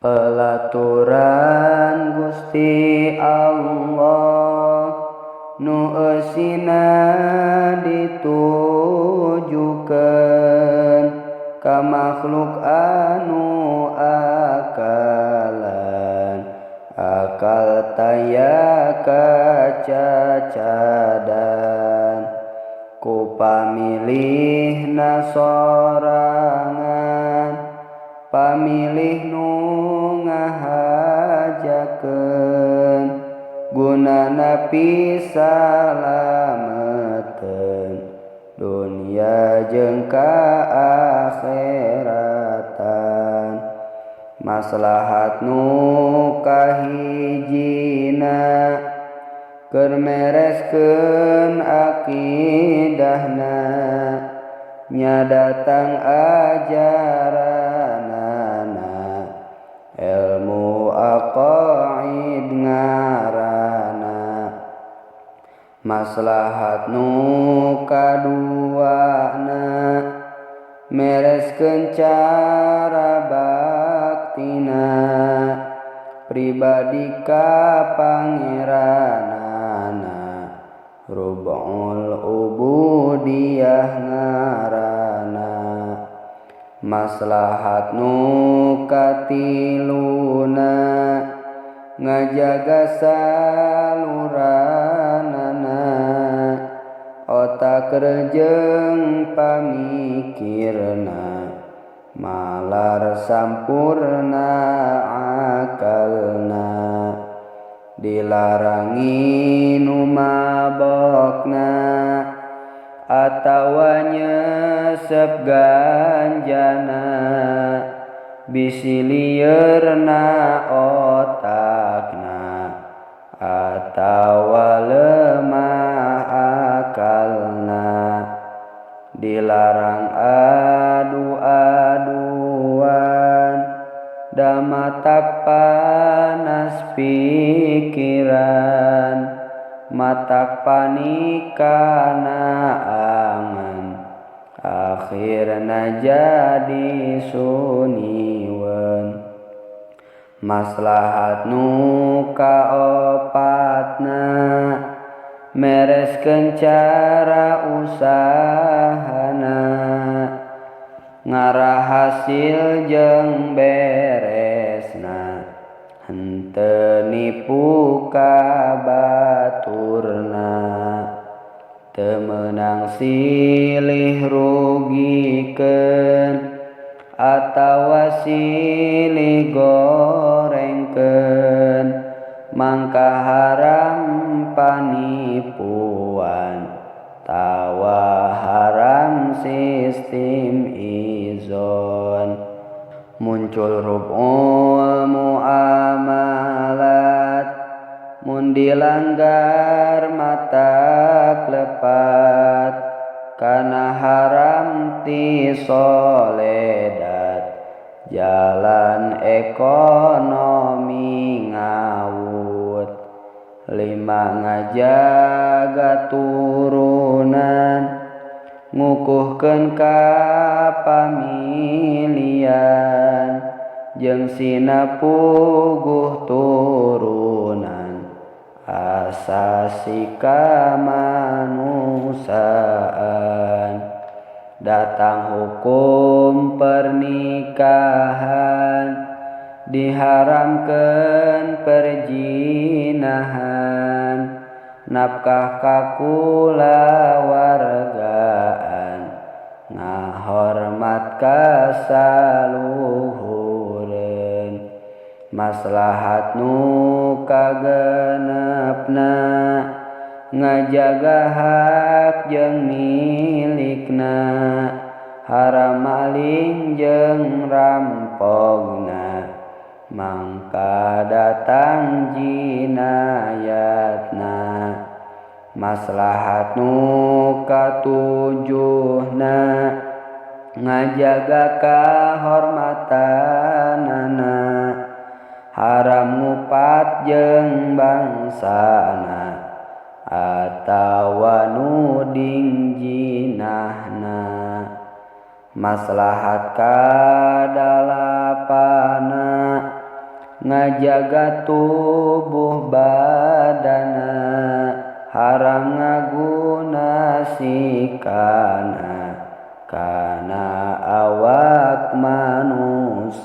Pelaturan Gusti Allah nu eusina ditujukeun ka makhluk anu akalan, akal taya kacacadan ku pamilihna sorangan, pamilih nu ngahajakeun gunana pisalameteun dunia jeung kaakheratan. Maslahat nu kahijina keur mereskeun akidahna, nya datang ajaranana ilmu aqaid ngaranna. Maslahat nu kaduana mereskeun cara baktina pribadi ka pangeranana, rub'ul ubudiyah ngaranna. Maslahat nu katiluna ngajaga saluranana, otak jeung pamikirna malar sampurna akalna. Dilarangi nu mabokna atawa nyesep ganjana, bisi lieurna otakna atawa lemah akalna. Dilarang adu-aduan da matak panas pikiran, matak panikana angan, akhirna jadi suniweun. Maslahat nu kaopatna mereskeun cara usahana, ngarah hasil jeung beresna, henteu nipu ka baturna. Teu meunang silih rugikeun atawa silih gorengkeun, mangka haram panipuan tawa haram sistem izon. Muncul rub'ul muamalat mun dilanggar matak lepat, kana haram ti soledat jalan ekonomi ngawut. 5 ngajaga turunan ngukuhkeun kapamilian jeung sina puguh turunan asasi kamanusiaan. Datang hukum pernikahan diharamkeun perjinahan, nafkah kakulawargaan ngahormat kasaluhureun. Maslahat nu kagenepna ngajaga hak jeung milikna, haram maling jeung rampogna, mangka datang jinayatna. Maslahat nu katujuhna ngajaga kahormatanana, haram ngupat jeung bangsana atawa nuding jinahna. Maslahat kadalapana ngajaga tubuh badana haram ngaguna sikana kana awak manusana